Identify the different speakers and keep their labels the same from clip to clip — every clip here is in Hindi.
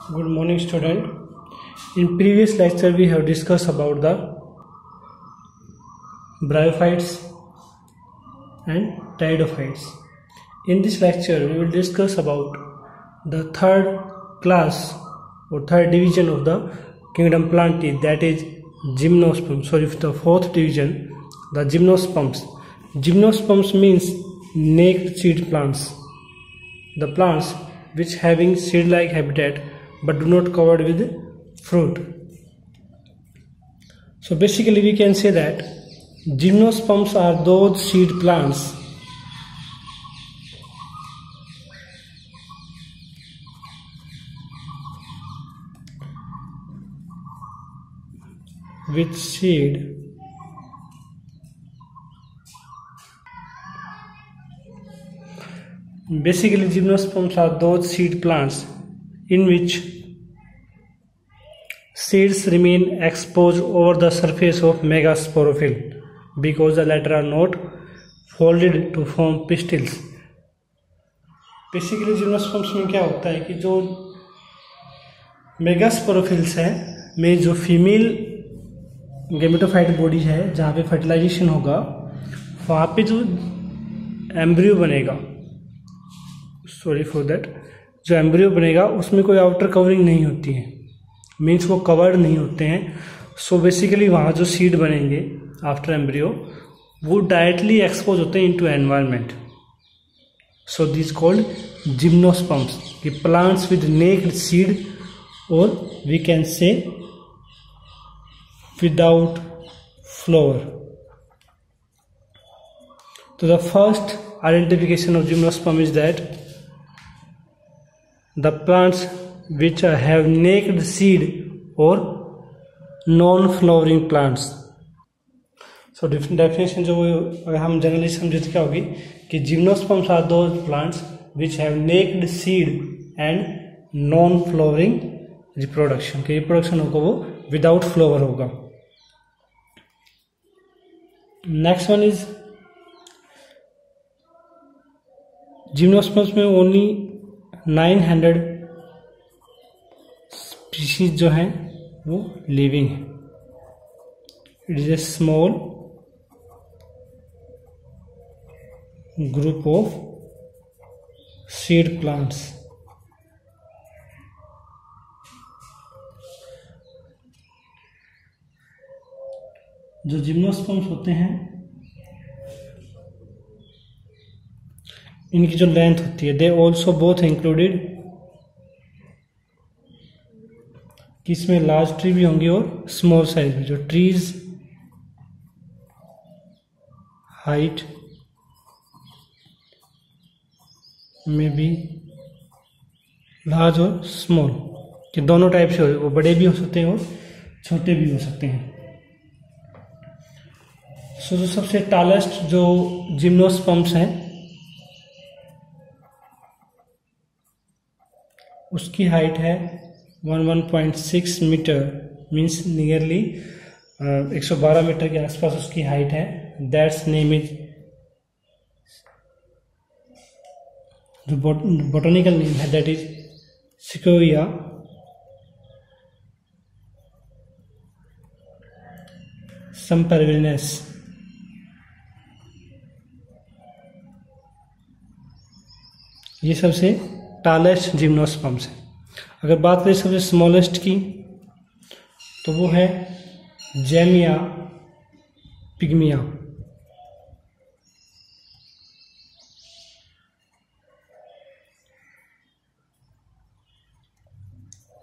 Speaker 1: Good morning, student. In previous lecture, we have discussed about the bryophytes and pteridophytes. In this lecture, we will discuss about the third class or third division of the kingdom Plantae, that is gymnosperms. Sorry, the fourth division, the gymnosperms. Gymnosperms means naked seed plants. The plants which having seed-like habitat but do not covered with fruit. So basically we can say that gymnosperms are those seed plants with seed Basically, gymnosperms are those seed plants in which seeds remain exposed over the surface of megasporophyll because the latter are not folded to form pistils. Basically, gymnosperms में क्या होता है कि जो मेगास्पोरोफिल्स है में जो फीमेल गेमेटोफाइट बॉडी है जहाँ पे फर्टिलाइजेशन होगा वहाँ पे जो एम्ब्रियो बनेगा जो एम्ब्रियो बनेगा उसमें कोई आउटर कवरिंग नहीं होती है, मीन्स वो कवर्ड नहीं होते हैं. सो बेसिकली वहाँ जो सीड बनेंगे आफ्टर एम्ब्रियो वो डायरेक्टली एक्सपोज होते हैं into environment. So this called gymnosperms, कि प्लांट्स विद नेक्ड सीड और we can say without flower. तो the first identification of gymnosperm is that the plants which have naked seed or non-flowering plants. So definition जो अगर हम जनरली समझे तो क्या होगी कि gymnosperms are those plants which have naked seed and non-flowering reproduction. कि रिप्रोडक्शन होगा वो विदाउट फ्लावर होगा. नेक्स्ट वन इज जिम्नोस्पर्म्स में ओनली 900 स्पीशीज जो हैं वो लिविंग है. It is a small group of seed plants. जो जिम्नोस्पर्म्स होते हैं इनकी जो लेंथ होती है दे ऑल्सो बोथ इंक्लूडेड कि इसमें लार्ज ट्री भी होंगी और स्मॉल साइज में. जो ट्रीज हाइट में भी लार्ज और स्मॉल कि दोनों टाइप से हो, वो बड़े भी हो सकते हैं और छोटे भी हो सकते हैं. सो जो सबसे टालेस्ट जो जिम्नोस्पर्म्स हैं उसकी हाइट है 11.6 मीटर, मीन्स नियरली 112 मीटर के आसपास उसकी हाइट है. दैट्स नेम इज जो बॉटनिकल नेम है दैट इज सिकोविया समपरविनेस. ये सबसे टालेस्ट जिम्नोस्पर्म्स है. अगर बात करें सबसे स्मॉलेस्ट की तो वो है जेमिया पिग्मिया.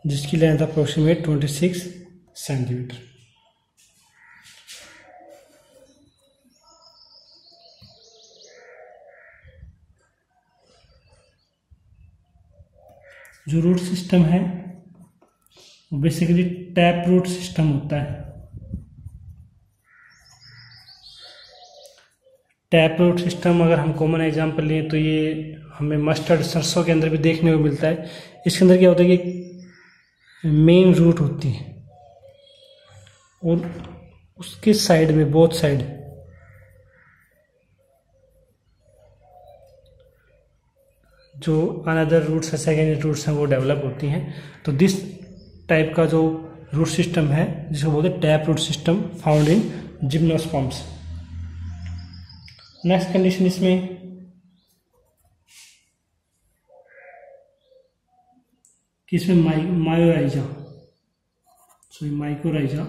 Speaker 1: जिसकी लेंथ अप्रोक्सीमेट 26 सेंटीमीटर. जो रूट सिस्टम है वो बेसिकली टैप रूट सिस्टम होता है. टैप रूट सिस्टम अगर हम कॉमन एग्जांपल लें तो ये हमें मस्टर्ड सरसों के अंदर भी देखने को मिलता है. इसके अंदर क्या होता है कि मेन रूट होती है और उसके साइड में बोथ साइड जो अनदर रूट्स है, सेकेंडरी रूट्स हैं, वो डेवलप होती हैं। तो दिस टाइप का जो रूट सिस्टम है जिसको बोलते हैं tap root system found in gymnosperms. Next condition इसमें कि इसमें मायोराइजा माइक्रोराइजा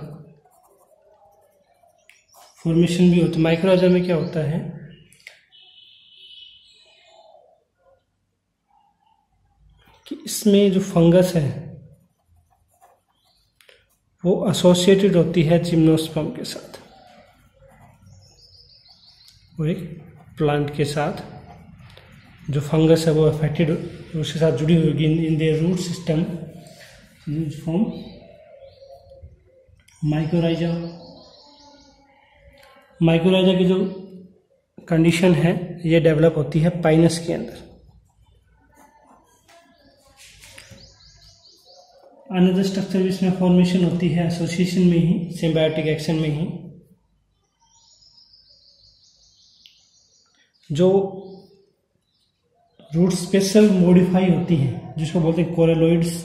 Speaker 1: फॉर्मेशन भी होता है। माइक्रोराइजा में क्या होता है कि इसमें जो फंगस है वो एसोसिएटेड होती है जिम्नोस्पर्म के साथ, वो एक प्लांट के साथ जो फंगस है वो अफेक्टेड उसके साथ जुड़ी होगी in their root system form mycorrhiza. Mycorrhiza की जो कंडीशन है ये डेवलप होती है पाइनस के अंदर। अनदर स्ट्रक्चर इसमें फॉर्मेशन होती है एसोसिएशन में ही, सिम्बायोटिक एक्शन में ही। जो रूट स्पेशल मॉडिफाई होती हैं जिसको बोलते हैं कोरेलोइड्स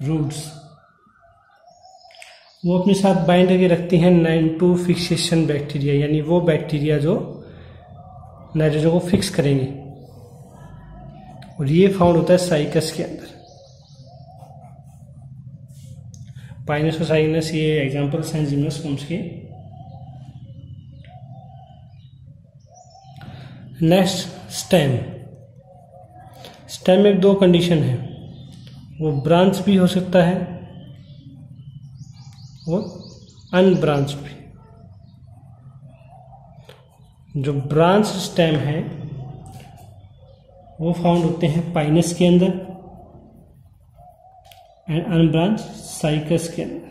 Speaker 1: रूट्स, वो अपने साथ बाइंड करके रखती हैं 9 फिक्सेशन बैक्टीरिया, यानी वो बैक्टीरिया जो नाइट्रोजन को फिक्स करेंगे, और ये फाउंड होता है साइकस के अंदर। पाइनस और साइनस ये एग्जांपल्स हैं जिम्नोस्पर्म्स के। Next stem. स्टेम में 2 कंडीशन है, वो ब्रांच भी हो सकता है और अनब्रांच भी। जो ब्रांच स्टेम है वो फाउंड होते हैं पाइनस के अंदर एंड अनब्रांच साइकस के अंदर।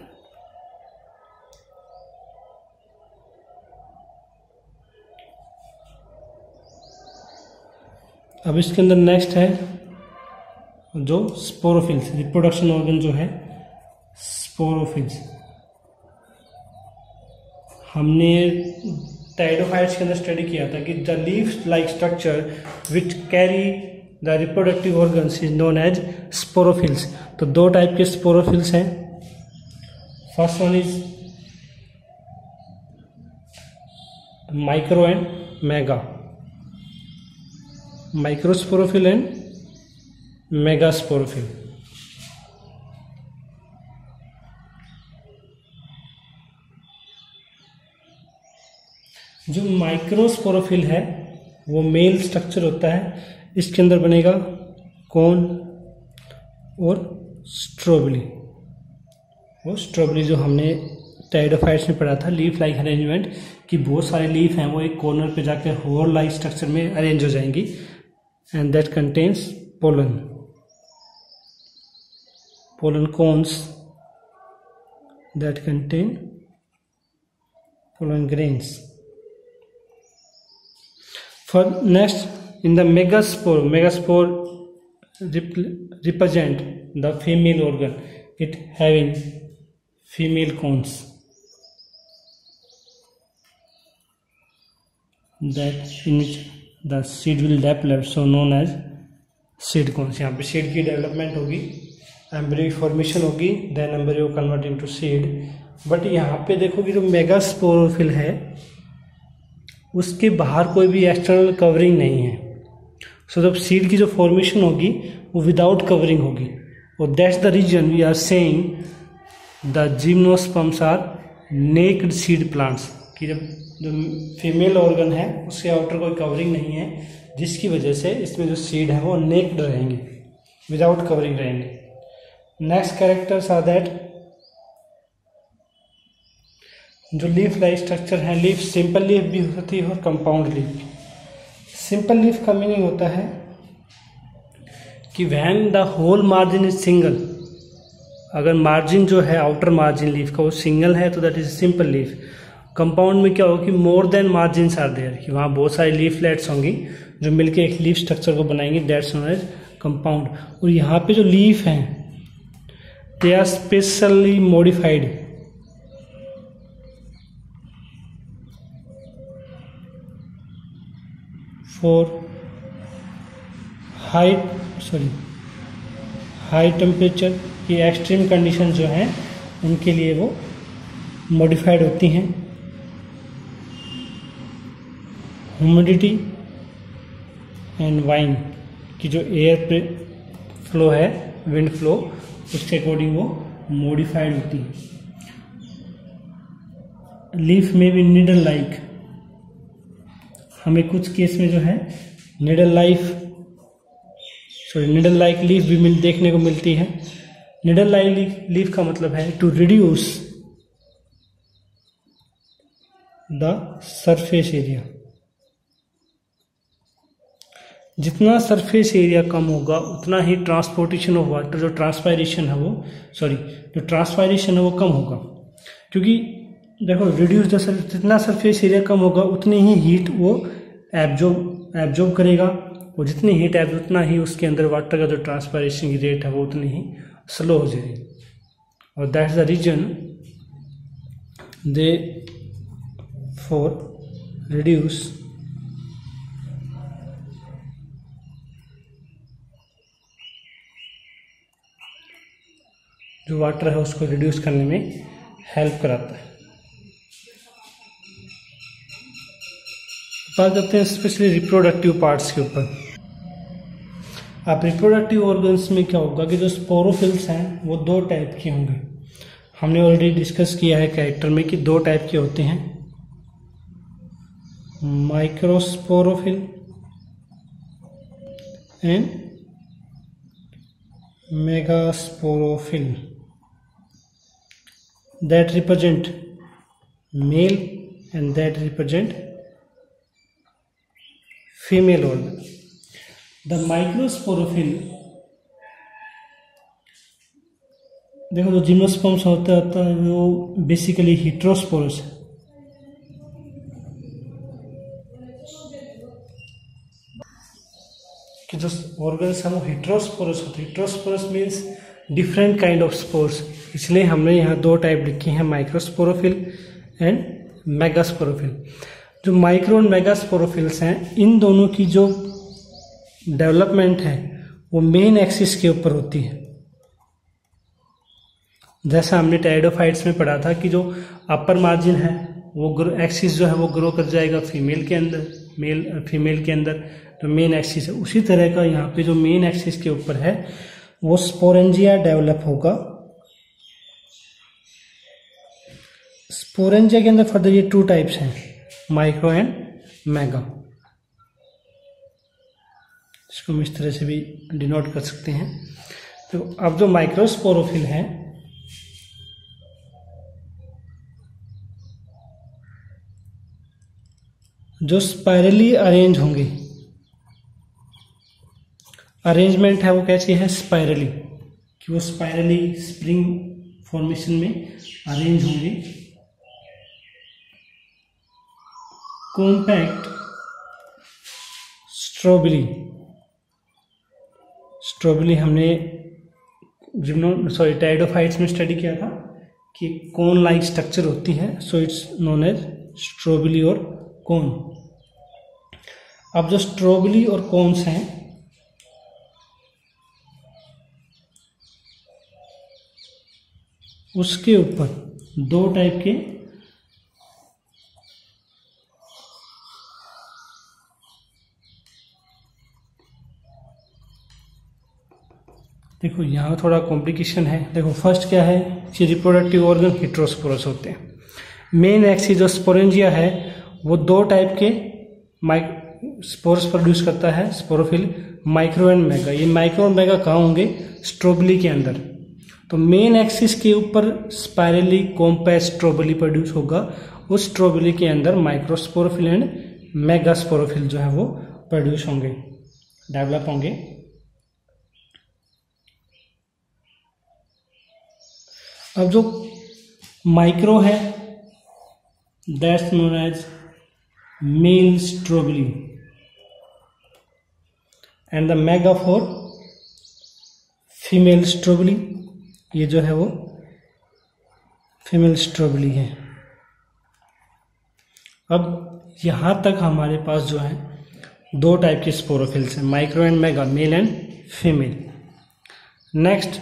Speaker 1: अब इसके अंदर नेक्स्ट है जो स्पोरोफिल्स, रिप्रोडक्शन ऑर्गन जो है स्पोरोफिल्स। हमने टाइडोफाइट्स के अंदर स्टडी किया था कि the leaf like structure which carry the reproductive organs is known as sporophylls. तो 2 टाइप के स्पोरोफिल्स हैं। First one is micro and mega, microsporophyll and megasporophyll. जो माइक्रोस्पोरोफिल है वो मेल स्ट्रक्चर होता है, इसके अंदर बनेगा कोन और स्ट्रोबली। वो स्ट्रोबली जो हमने टाइडोफाइट्स में पढ़ा था, लीफ लाइक अरेंजमेंट, कि बहुत सारे लीफ हैं वो एक कॉर्नर पे जाकर होल लाइक स्ट्रक्चर में अरेंज हो जाएंगी and that contains pollen, pollen cones that contain pollen grains. For next, in the megaspore, megaspore represent the female organ, it having female cones that in which the seed will develop, so known as seed cones. यहाँ पे seed की development होगी, एम्ब्रियो फॉर्मेशन होगी, then embryo convert into seed. But यहाँ पे देखो कि जो मेगास्पोरोफिल है उसके बाहर कोई भी एक्सटर्नल कवरिंग नहीं है। सो जब सीड की जो फॉर्मेशन होगी वो विदाउट कवरिंग होगी, और that's the reason we are saying the gymnosperms are naked seed plants, कि जब जो फीमेल ऑर्गन है उसके आउटर कोई कवरिंग नहीं है, जिसकी वजह से इसमें जो सीड है वो नेक्ड रहेंगे, विदाउट कवरिंग रहेंगे। नेक्स्ट कैरेक्टर्स आर दैट जो लीफ लाइक स्ट्रक्चर है, लीफ सिंपल लीफ भी हो सकती है और कंपाउंड लीफ। सिंपल लीफ का मीनिंग होता है कि when the whole margin is single, अगर मार्जिन जो है आउटर मार्जिन लीफ का वो सिंगल है तो that is simple leaf. Compound में क्या होगा कि more than margins are there, कि वहाँ बहुत सारी लीफलेट्स होंगी जो मिलकर एक लीफ स्ट्रक्चर को बनाएंगे, दैट्स नोन एज कंपाउंड। और यहाँ पे जो लीफ हैं they are specially modified for high temperature, ये एक्सट्रीम कंडीशन जो हैं उनके लिए वो मॉडिफाइड होती हैं। ह्यूमिडिटी एंड वाइन की जो एयर फ्लो है, विंड फ्लो, उसके अकॉर्डिंग वो मॉडिफाइड होती है। लीफ में भी निडल लाइक, हमें कुछ केस में जो है निडल लाइक लीफ भी देखने को मिलती है। निडल लाइक लीफ का मतलब है to reduce the surface area. जितना सरफेस एरिया कम होगा उतना ही ट्रांसपोर्टेशन ऑफ वाटर, जो ट्रांसपायरेशन है वो कम होगा। क्योंकि देखो रिड्यूस द जितना सरफेस एरिया कम होगा उतनी ही हीट वो एब्जॉर्ब करेगा, और जितनी हीट एब्जॉर्ब उतना ही उसके अंदर वाटर का जो ट्रांसपायरेशन की रेट है वो उतनी ही स्लो हो जाएगी। और that's the reason they for reduce जो वाटर है उसको रिड्यूस करने में हेल्प कराता है। बात करते हैं स्पेशली रिप्रोडक्टिव पार्ट्स के ऊपर। अब रिप्रोडक्टिव ऑर्गन्स में क्या होगा कि जो स्पोरोफिल्स हैं वो दो टाइप के होंगे। हमने ऑलरेडी डिस्कस किया है कैरेक्टर में कि दो टाइप के होते हैं, microsporophyll and megasporophyll, that represent male and that represent female organ. The microsporophil, देखो जो जिम्नोस्पर्म्स होता है वो बेसिकली हेटेरोस्पोरस है। कि जो ऑर्गन्स है वो हेटेरोस्पोरस होते हैं। Heterosporous means different kind of spores, इसलिए हमने यहाँ दो टाइप लिखे हैं, माइक्रोस्पोरोफिल एंड मेगास्पोरोफिल। जो माइक्रो एंड मेगास्पोरोफिल्स हैं इन दोनों की जो डेवलपमेंट है वो मेन एक्सिस के ऊपर होती है। जैसा हमने टेरिडोफाइट्स में पढ़ा था कि जो अपर मार्जिन है वो एक्सिस जो है वो ग्रो कर जाएगा फीमेल के अंदर जो मेन एक्सिस है, उसी तरह का यहाँ पे जो मेन एक्सिस के ऊपर है वो स्पोरेंजिया डेवलप होगा। स्पोरेंजिया के अंदर फर्दर ये टू टाइप्स हैं, माइक्रो एंड मेगा। इसको हम इस तरह से भी डिनोट कर सकते हैं। तो अब जो माइक्रोस्पोरोफिल है जो स्पाइरली अरेंज होंगे, अरेंजमेंट है वो कैसी है, स्पाइरली, कि वो स्पाइरली स्प्रिंग फॉर्मेशन में अरेंज होंगे। कॉम्पैक्ट स्ट्रोबिली हमने टेरिडोफाइट्स में स्टडी किया था कि कोन लाइक स्ट्रक्चर होती है, सो इट्स नोन एज स्ट्रोबिली और कोन। अब जो स्ट्रोबिली और कोन्स हैं उसके ऊपर दो टाइप के देखो यहाँ थोड़ा कॉम्प्लिकेशन है। देखो फर्स्ट क्या है कि रिप्रोडक्टिव ऑर्गन हेटेरोस्पोरस होते हैं। मेन एक्सिस जो स्पोरेंजिया है वो दो टाइप के स्पोर्स प्रोड्यूस करता है, स्पोरोफिल, माइक्रो एंड मेगा। ये माइक्रो एंड मेगा कहाँ होंगे, स्ट्रोबिली के अंदर। तो मेन एक्सिस के ऊपर स्पाइरली कॉम्पैक्ट स्ट्रोबिली प्रोड्यूस होगा, उस स्ट्रोबिली के अंदर माइक्रोस्पोरोफिल एंड मेगास्पोरोफिल जो है वो प्रोड्यूस होंगे, डेवलप होंगे। अब जो माइक्रो है that's known as male strobili and the mega for female strobili. ये जो है वो फीमेल स्ट्रोबिली है। अब यहाँ तक हमारे पास जो है दो टाइप के स्पोरोफिल्स हैं, micro and mega, male and female. Next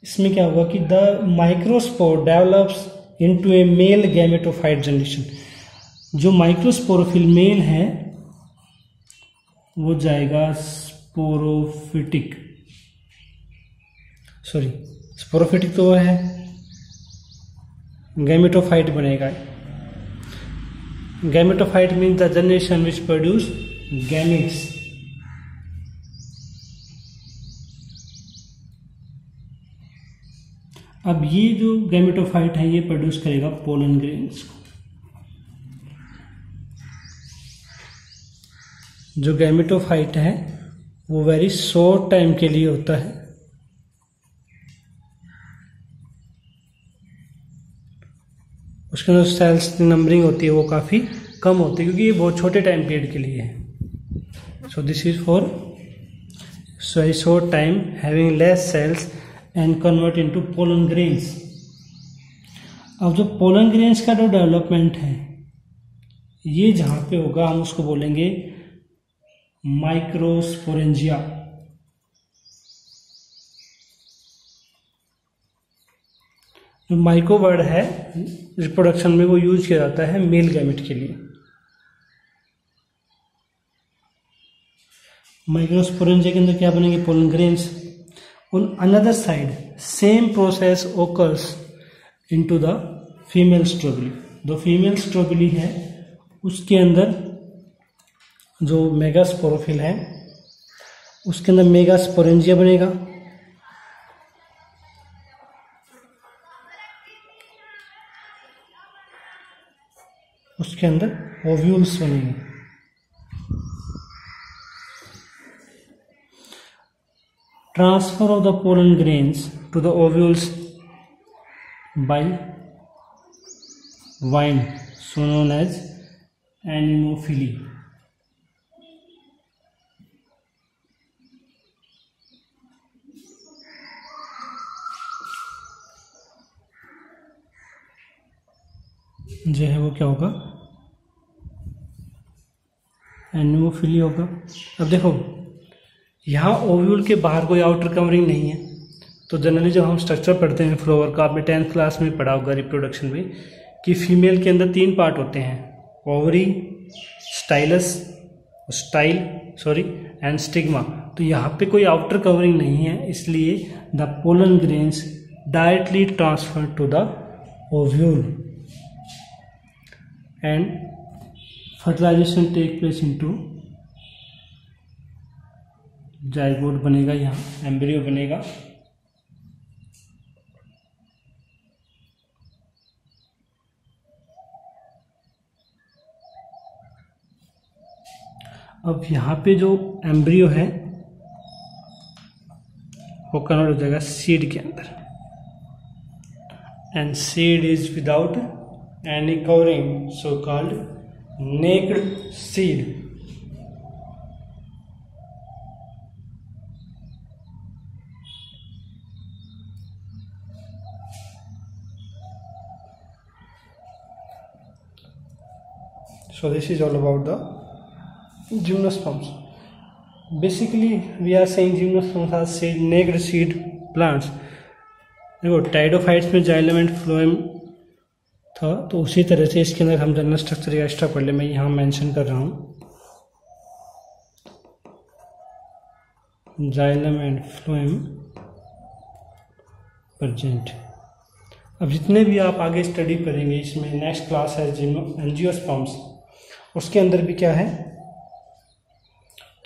Speaker 1: इसमें क्या होगा कि the microspore develops into A male gametophyte generation. जो माइक्रोस्पोरोफिल मेल है वो जाएगा स्पोरोफिटिक, सॉरी स्पोरोफिटिक तो है, गैमेटोफाइट बनेगा। Gametophyte means the generation which produce gametes. अब ये जो गैमेटोफाइट है ये प्रोड्यूस करेगा पोलन ग्रेन्स को। जो गैमेटोफाइट है वो वेरी शॉर्ट टाइम के लिए होता है, उसके अंदर सेल्स नंबरिंग होती है वो काफ़ी कम होती है क्योंकि ये बहुत छोटे टाइम पीरियड के लिए है। So this is for very short time having less cells and convert into pollen grains. अब जो पोलन ग्रेन्स का जो डेवलपमेंट है ये जहाँ पे होगा हम उसको बोलेंगे माइक्रोस्पोरेंजिया। जो माइक्रो वर्ड है रिप्रोडक्शन में वो यूज किया जाता है मेल गैमेट के लिए। माइक्रोस्पोरेंजिया के अंदर क्या बनेंगे, pollen grains. On another side same process occurs into the female strobili. जो फीमेल स्ट्रोबिली है उसके अंदर जो मेगास्पोरोफिल है उसके अंदर मेगास्पोरेंजिया बनेगा। उसके अंदर ओव्यूल्स बनेंगे। Transfer of the pollen grains to the ovules by wind so known as anemophily. जो है वो क्या होगा, एनिमोफिली होगा। अब देखो यहाँ ओव्यूल के बाहर कोई आउटर कवरिंग नहीं है, तो जनरली जब हम स्ट्रक्चर पढ़ते हैं फ्लावर का, आपने 10th क्लास में पढ़ा होगा रिप्रोडक्शन में कि फीमेल के अंदर 3 पार्ट होते हैं, ओवरी, स्टाइल एंड स्टिग्मा। तो यहाँ पे कोई आउटर कवरिंग नहीं है, इसलिए the pollen grains directly transfer to the ovule and fertilization take place into zygote बनेगा, यहाँ एम्ब्रियो बनेगा। अब यहाँ पे जो एम्ब्रियो है वो कन्वर्ट हो जाएगा सीड के अंदर, and seed is without any covering, so called naked seed. So this is all about the gymnosperms. Basically we are saying gymnosperms are seed, naked seed plants. देखो टाइडोफाइट्स में जाइलम एंड फ्लोएम था, तो उसी तरह से इसके अंदर हम जनरल स्ट्रक्चर या एक्स्ट्रा पढ़ ले, मैं यहाँ मेंशन कर रहा हूँ जाइलम एंड फ्लोएम प्रेजेंट। अब जितने भी आप आगे स्टडी करेंगे इसमें, नेक्स्ट क्लास है एंजियोस्पर्म्स, उसके अंदर भी क्या है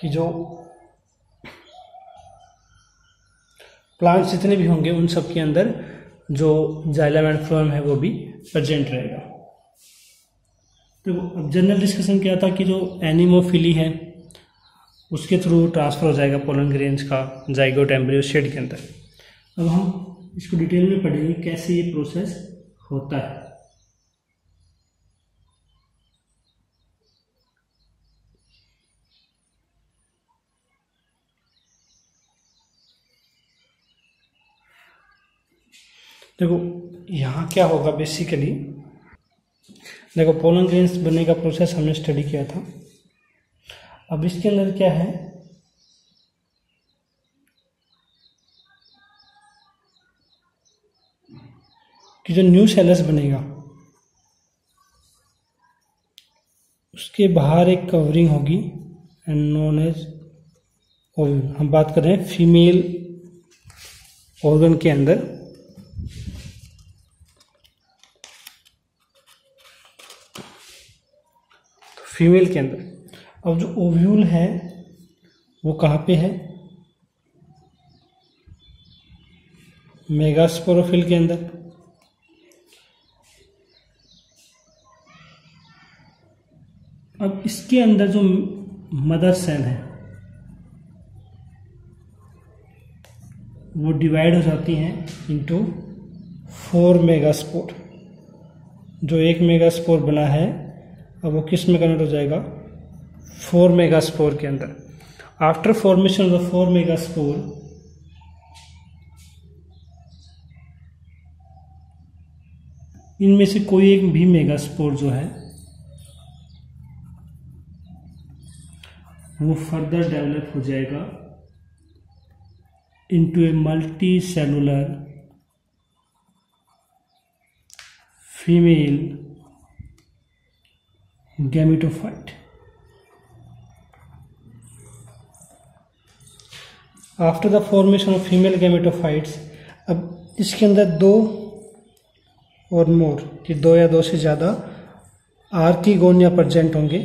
Speaker 1: कि जो प्लांट्स जितने भी होंगे उन सब के अंदर जो जाइलम एंड फ्लोएम है वो भी प्रेजेंट रहेगा। तो अब जनरल डिस्कशन क्या था कि जो एनिमोफिली है उसके थ्रू ट्रांसफर हो जाएगा पोलन ग्रेन्स का जाइगोट एम्ब्रियो शेड के अंदर। अब हम इसको डिटेल में पढ़ेंगे कैसे ये प्रोसेस होता है। देखो यहाँ क्या होगा बेसिकली, देखो पोलन ग्रेन्स बनने का प्रोसेस हमने स्टडी किया था। अब इसके अंदर क्या है कि जो न्यू सेलस बनेगा उसके बाहर एक कवरिंग होगी एंड नोन एज ओव्यूल। हम बात कर रहे हैं फीमेल ऑर्गन के अंदर। तो फीमेल के अंदर अब जो ओव्यूल है वो कहाँ पे है? मेगास्पोरोफिल के अंदर। अब इसके अंदर जो मदर सेल है वो डिवाइड हो जाती हैं इनटू 4 मेगास्पोर। जो एक मेगास्पोर बना है अब वो किस में कन्वर्ट हो जाएगा? 4 मेगास्पोर के अंदर। आफ्टर फॉर्मेशन ऑफ 4 मेगास्पोर इनमें से कोई एक भी मेगास्पोर जो है वो फर्दर डेवलप हो जाएगा into a multicellular female gametophyte। After the formation of female gametophytes, अब इसके अंदर 2 और मोर कि 2 या 2 से ज़्यादा आर्किगोनिया प्रेजेंट होंगे।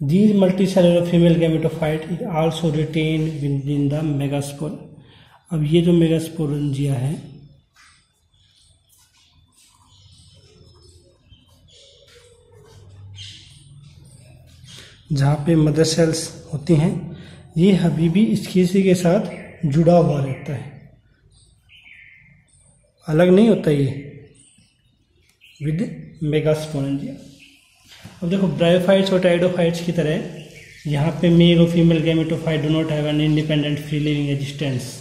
Speaker 1: These multicellular female gametophyte is also retained within the megaspore। अब ये जो मेगास्पोरेंजिया है जहाँ पे मदर सेल्स होती हैं ये अभी भी इसी के साथ जुड़ा हुआ रहता है, अलग नहीं होता ये विद मेगास्पोरेंजिया। अब देखो ब्रायोफाइट्स और टाइडोफाइट्स की तरह यहाँ पे मेल और female gametophyte do not have an independent free living existence.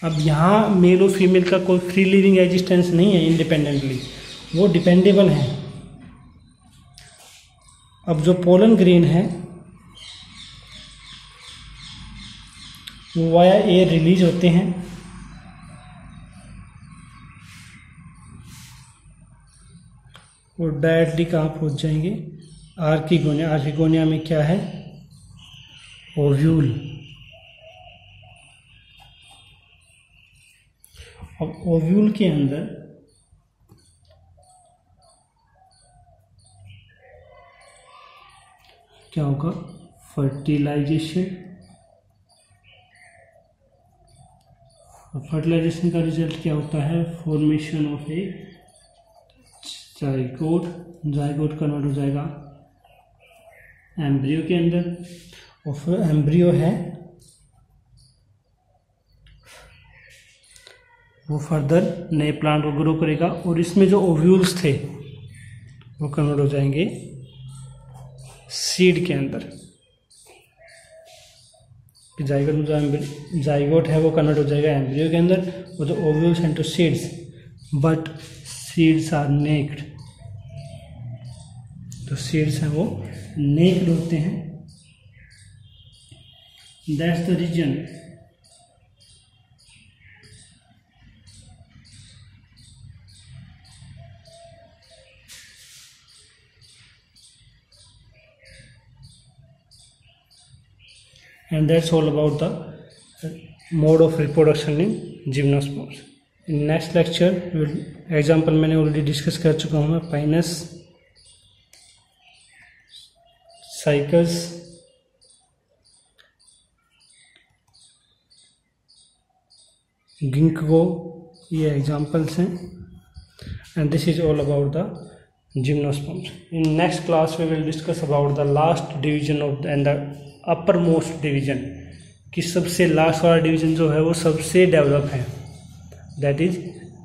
Speaker 1: अब यहाँ मेल और फीमेल का कोई फ्री लिविंग एग्जिस्टेंस नहीं है इंडिपेंडेंटली, वो डिपेंडेबल है। अब जो पोलन ग्रेन है वो वाया एयर रिलीज होते हैं और डायरेक्टली कहाँ पहुँच जाएंगे? आर्किगोनिया। आर्किगोनिया में क्या है? ओव्यूल। अब ओव्यूल के अंदर क्या होगा? फर्टिलाइजेशन। फर्टिलाइजेशन का रिजल्ट क्या होता है? Formation of A zygote. Zygote convert हो जाएगा एम्ब्रियो के अंदर और फिर एम्ब्रियो है वो फर्दर नए प्लांट को ग्रो करेगा और इसमें जो ओव्यूल्स थे वो कन्वर्ट हो जाएंगे सीड के अंदर। जाइगोट में जो जाइगोट है वो कन्वर्ट हो जाएगा एम्ब्रियो के अंदर और जो ovules into seeds, but seeds are naked. तो सीड्स हैं वो नेक्ड होते हैं। That's the reason and that's all about the mode of reproduction in gymnosperms। in next lecture example मैंने ऑलरेडी डिस्कस कर चुका हूँ मैं, पाइनस, साइकस, गिंको, ये एग्जाम्पल्स हैं and this is all about the gymnosperms। in next class we will discuss about the last division of the, and the uppermost division कि सबसे लास्ट वाला डिवीजन जो है वो सबसे डेवलप है, that is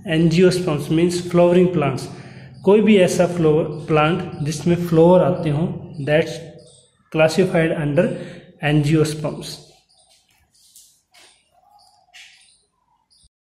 Speaker 1: angiosperms means flowering plants. कोई भी ऐसा प्लांट जिसमें फ्लावर आते हों दैट्स क्लासिफाइड अंडर एंजियोस्पर्म्स।